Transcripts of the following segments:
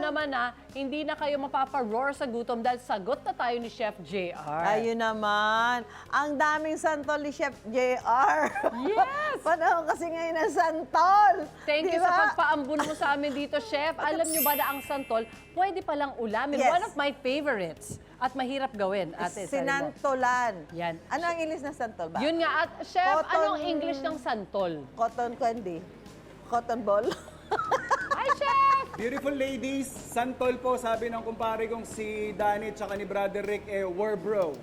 naman hindi na kayo mapaparoar sa gutom dahil sagot na tayo ni Chef JR. Ayun naman. Ang daming santol ni Chef JR. Yes! Panahon kasi ngayon ng santol. Thank you Di ba? sa pagpaambun mo sa amin dito, Chef. Alam nyo ba na ang santol, pwede palang ulamin. Yes. One of my favorites. At mahirap gawin, Ate Saribo. Sinantolan. Yan. Ano ang English ng santol ba? Yun nga. At Chef, Cotton- anong English ng santol? Cotton candy. Cotton ball. Hi, Chef! Beautiful ladies, santol po, sabi ng kumpare kong si Danny at ni Brother Rick, were bro.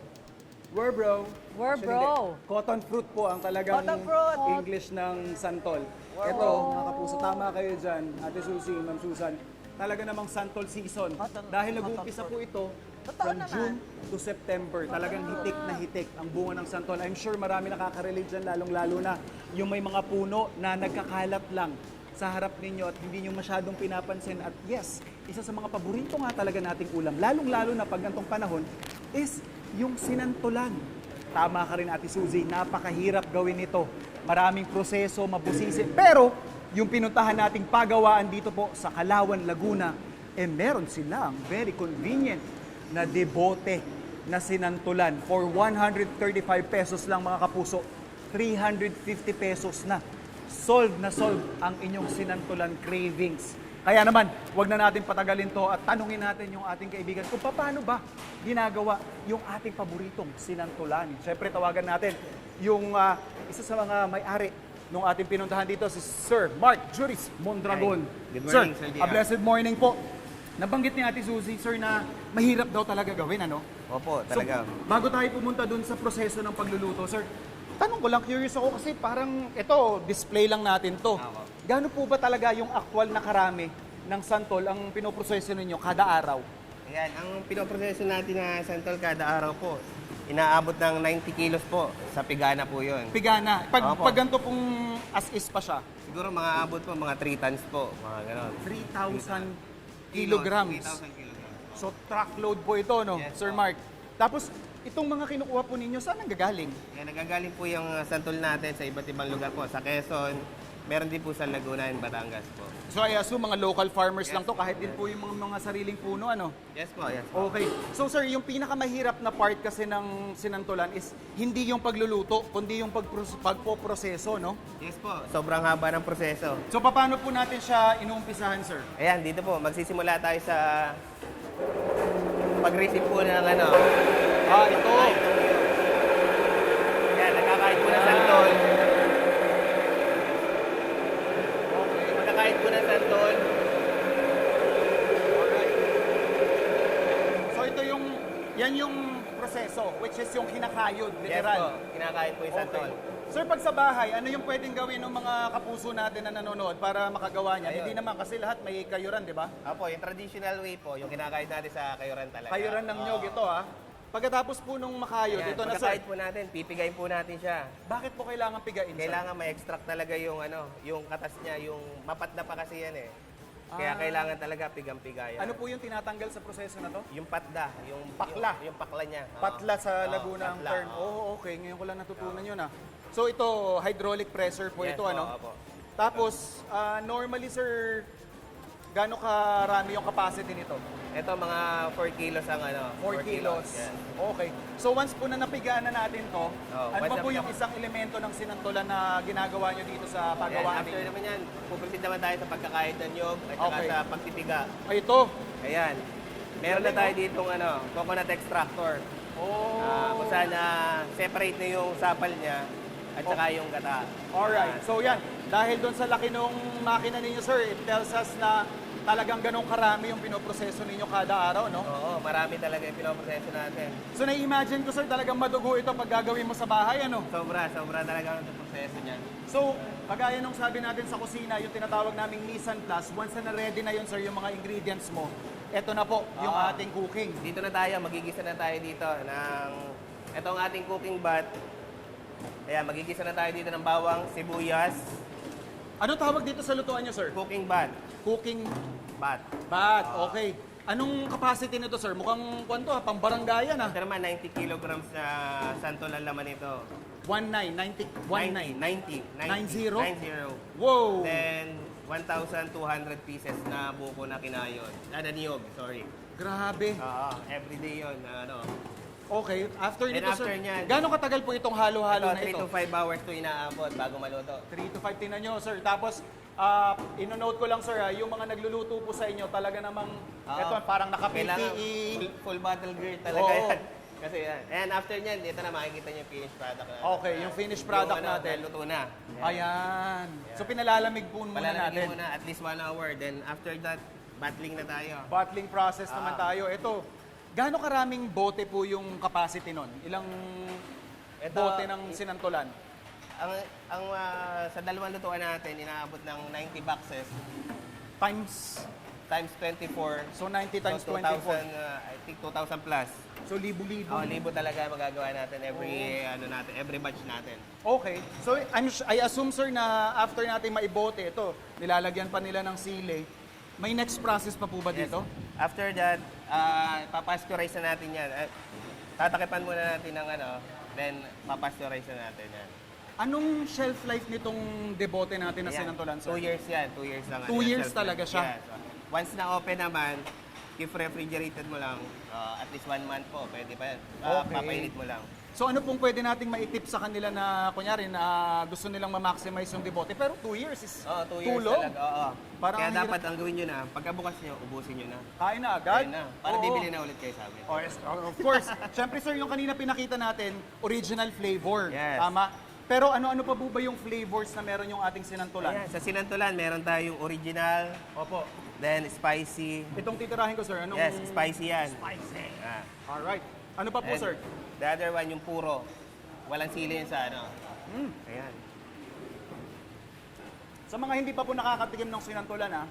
Were bro. Were Actually, bro. hindi. Cotton fruit po ang talagang Cotton fruit. English ng santol. Ito, mga kapuso, tama kayo dyan, Ate Susie, Ma'am Susan. Talaga namang santol season. Dahil nag-uumpisa po ito Totoo from naman. June to September. Talagang hitik na hitik ang bunga ng santol. I'm sure marami nakaka-relate dyan, lalong-lalo na yung may mga puno na nagkakalat lang sa harap ninyo at hindi nyo masyadong pinapansin. At yes, isa sa mga paborito nga talaga nating ulam, lalong-lalo na pag gantong panahon, is yung sinantulan. Tama ka rin, Ate Suzy, napakahirap gawin ito. Maraming proseso, mabusisi. Pero, yung pinuntahan nating pagawaan dito po sa Kalawan, Laguna, meron silang very convenient na debote na sinantulan. For 135 pesos lang mga kapuso, 350 pesos na. Solve na solve ang inyong sinantulan cravings. Kaya naman, wag na natin patagalin to at tanungin natin yung ating kaibigan kung paano ba ginagawa yung ating paboritong sinantulan. Siyempre, tawagan natin yung isa sa mga may-ari nung ating pinuntahan dito, si Sir Mark Juris Mondragon. Hi. Good morning, Sir, Sir a JR. blessed morning po. Nabanggit ni Ate Suzy, Sir, na mahirap daw talaga gawin, ano? Opo, talaga. So, bago tayo pumunta dun sa proseso ng pagluluto, Sir, tanong ko lang, curious ako kasi parang ito, display lang natin to. Ako. Gaano po ba talaga yung actual na karami ng santol ang pinoproseso ninyo kada araw? Ayan, ang pinoproseso natin na santol kada araw po, inaabot ng 90 kilos po. Sa pigana po yun. Pigana. Opo. Pag ganito pong as is pa siya, Siguro mga abot po, mga 3 tons po. Mga ganon. 3,000 kilograms. 3,000 kilograms. So truckload po ito, no, Yes, Sir po. Mark? Tapos, itong mga kinukuha po ninyo, saan ang gagaling? Ayan, nagagaling po yung santol natin sa iba't ibang lugar po. Sa Quezon, meron din po sa Laguna and Batangas po. So I assume mga local farmers lang to, kahit din po yung mga sariling puno, ano? Yes po, yes po. Okay. So sir, yung pinakamahirap na part kasi ng sinantulan is hindi yung pagluluto, kundi yung pagpoproseso, no? Yes po, sobrang haba ng proseso. So paano po natin siya inuumpisahan, sir? Ayan, dito po, magsisimula tayo sa pag-receive po ng ano. Ito. Ayan, nagkakait po ng santol. Magkakait po ng santol. So ito yung, yan yung proseso, which is yung kinakayod, Yes po, literal. kinakait po yung santol. Sir, pag sa bahay, ano yung pwedeng gawin ng mga kapuso natin na nanonood para makagawa niya? Ayun. Hindi naman kasi lahat may kayuran, di ba? Opo, yung traditional way po, yung kinakait natin sa kayuran talaga. Kayuran ng nyog ito, ha? Pagkatapos po nung makayod, Ayan, ito na, pagkakait sir. po natin, pipigayin po natin siya. Bakit po kailangan pigain, sir? Kailangan ma-extract talaga yung ano, yung katas niya, yung mapat na pa kasi yan eh. Kaya kailangan talaga pigang-pigayan. Ano po yung tinatanggal sa proseso na to? Yung patda, yung Pakla. yung pakla niya. Oo. Patla sa Oo, Laguna ang patla, term. oo. Oh, okay. Ngayon ko lang natutunan yun, ha? So ito, hydraulic pressure po Yes ito, ano? opo. Tapos, normally, sir, gaano karami yung capacity nito? Ito mga 4 kilos ang ano. 4 kilos. Yes. Okay. So once po na napigaan na natin to, ano once pa po na- yung isang elemento ng sinantulan na ginagawa nyo dito sa Ayan, paggawa after ninyo? naman yan, pupunta naman tayo sa pagkakait ng nyog at saka Okay. sa pagpipiga. Ay, ito. Ayan. Meron na tayo ditong ano, coconut extractor. Oh. Kung saan separate na yung sapal niya at saka yung gata. Alright. So yan, dahil doon sa laki ng makina ninyo, sir, it tells us na talagang ganong karami yung pinoproseso ninyo kada araw, no? Oo, marami talaga yung pinoproseso natin. So na-imagine ko, sir, talagang madugo ito pag gagawin mo sa bahay, ano? Sobra talaga ang proseso niyan. So, kagaya nung sabi natin sa kusina, yung tinatawag naming mise en place, once na ready na yun, sir, yung mga ingredients mo, eto na po, yung ating cooking. Dito na tayo, magigisa na tayo dito ng itong ating cooking bat. Ayan, magigisa na tayo dito ng bawang, sibuyas, Ano tawag dito sa lutuan nyo, sir? cooking bat. Cooking Bat. bat. Okay. Anong capacity nito, sir? Mukhang kwanto, pang baranggayan, ah. Ito naman, 90 kilograms na santol ang laman ito. 19, 90, 19. 90. 90? 90. Wow! Then, 1,200 pieces na buko na kinayon. Na niyog, sorry. Grabe. Oo, everyday yun. Okay, after Then nito, after sir, niyan- gano'ng katagal po itong halo-halo Ito, na 3 ito? to 5 hours to inaabot bago maluto. 3 to 5, tingnan nyo, sir. Tapos, ino-note ko lang, sir, yung mga nagluluto po sa inyo, talaga namang, Oo. ito, parang Kailangan naka-PPE. full bottle gear talaga Oo. yan. Kasi yan. And after niyan, dito na makikita niyo yung finished product na. Okay, yung finished product yung, natin. Luto na. Yan. Ayan. So, pinalalamig po muna Palalagyan natin. muna at least 1 hour. Then after that, battling na tayo. Bottling process naman tayo. Ito, gaano karaming bote po yung capacity nun? Ilang Ito, bote ng sinantolan? Sa dalawang lutuan natin, inaabot ng 90 boxes Times, times 24. so 90 times So, 24. 2,000, I think 2,000 plus. So, libo-libo. Libo talaga magagawa natin every batch natin. Okay. So, I assume, sir, na after natin maibote, ito, nilalagyan pa nila ng sili. May next process pa po ba dito? After that, papasteurize na natin yan. Tatakipan muna natin ng then papasteurize na natin yan. Anong shelf life nitong debote natin na Ayan, sinantolan, sir? 2 years yan. 2 years lang. 2 yan, years shelf talaga life. siya? Yes. Once na open naman, if refrigerated mo lang, at least 1 month po, pwede pa yan. Okay. Papainit mo lang. So ano pong pwede nating maitip sa kanila na, kunyari, na gusto nilang ma-maximize yung debote, pero 2 years is Oo, 2 too years long. talaga. Oo. Parang Kaya ang dapat ang gawin nyo na, pagkabukas nyo, ubusin nyo na. Kain na agad? Ayun na. Para Oo. bibili na ulit kayo sa amin. Oh, yes, of course. Siyempre, sir, yung kanina pinakita natin, original flavor. Yes. Tama? Pero ano-ano pa po ba yung flavors na meron yung ating sinantolan? Ayan, sa sinantulan, meron tayong original, Opo. then spicy. Itong titirahin ko, sir, anong... Yes, spicy yan. Spicy. Ah. Alright. Ano pa po, And sir? The other one, yung puro. Walang sili yun sa Ayan. Sa mga hindi pa po nakakatikim ng sinantolan,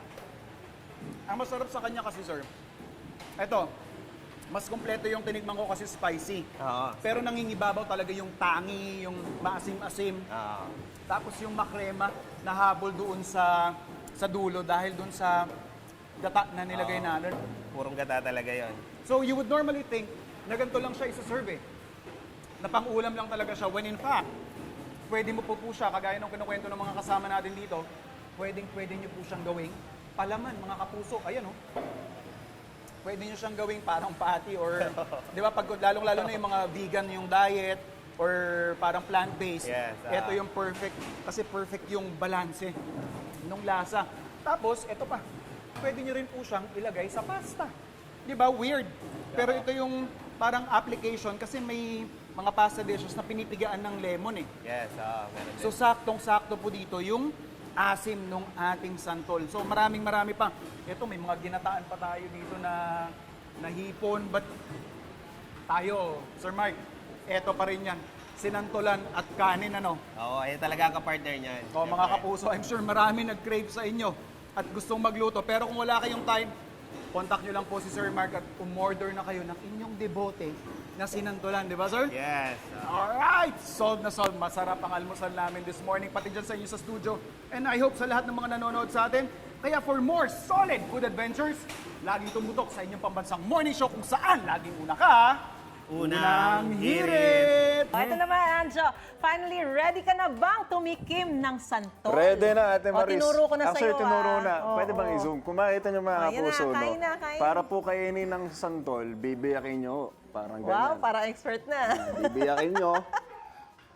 ang masarap sa kanya kasi, sir, eto, mas kompleto yung tinikman ko kasi spicy. Oo. Pero nangingibabaw talaga yung tangi, yung maasim-asim. Oo. Tapos yung makrema na habol doon sa dulo dahil doon sa gata na nilagay Oo. natin. Purong gata talaga yon. So you would normally think na ganito lang siya isa-serve eh. Na pang-ulam lang talaga siya. When in fact, pwede mo po siya, kagaya ng kinukwento ng mga kasama natin dito, pwede nyo po siyang gawing palaman, mga kapuso. Ayan oh. Pwede nyo siyang gawing parang patty or, di ba, pag lalong-lalo na yung mga vegan yung diet or parang plant-based, Yes, ito yung perfect, kasi perfect yung balanse nung lasa. Tapos, ito pa, pwede nyo rin po siyang ilagay sa pasta. Di ba? Weird. Pero ito yung parang application kasi may mga pasta dishes na pinipigaan ng lemon eh. Yes, meron din. So, saktong-sakto po dito yung asim nung ating santol. So, marami pa. Ito, may mga ginataan pa tayo dito na hipon. But tayo, Sir Mark, eto pa rin yan. Sinantolan at kanin, ano? Oo, ayun talaga ang kapartner niyan. O, mga kapuso, I'm sure marami nag-crave sa inyo at gustong magluto. Pero kung wala kayong time, contact nyo lang po si Sir Mark at umorder na kayo ng inyong debote na sinantolan. Di ba, sir? Yes. Alright! Solve na solve. Masarap ang almusal namin this morning, pati dyan sa inyo sa studio. And I hope sa lahat ng mga nanonood sa atin. Kaya for more solid food adventures, laging tumutok sa inyong pambansang morning show kung saan laging una ka. Unang hirit! O, ito naman, Anjo. Finally, ready ka na bang tumikim ng santol? Ready na, Ate O, Maris. tinuro ko na Actually, sa'yo. tinuro na. Oo, Pwede bang oo. i-zoom? Kung makita nyo mga Oh, yan na, kapuso, kain na, kain. para po kainin ng santol, bibiyakin nyo. Parang Wow, ganyan. para expert na. Bibiyakin nyo.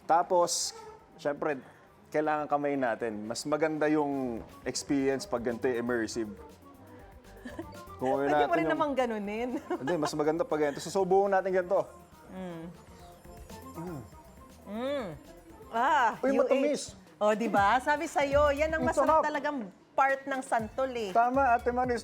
Tapos, syempre, kailangan kamay natin. Mas maganda yung experience pag ganito yung immersive. Kung Pwede mo rin namang ganunin. Hindi, mas maganda pag ganito. Susubukan natin ganito. Uy, UH. matamis. O, di ba? Sabi sa'yo, yan ang Ang masarap sarap. talagang part ng santol eh. Tama, Ate Maris.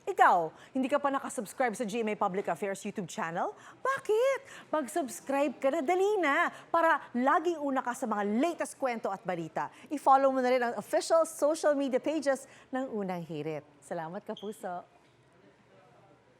Ikaw, hindi ka pa nakasubscribe sa GMA Public Affairs YouTube channel? Bakit? Mag-subscribe ka na, dali na, para laging una ka sa mga latest kwento at balita. I-follow mo na rin ang official social media pages ng Unang Hirit. Salamat, Kapuso.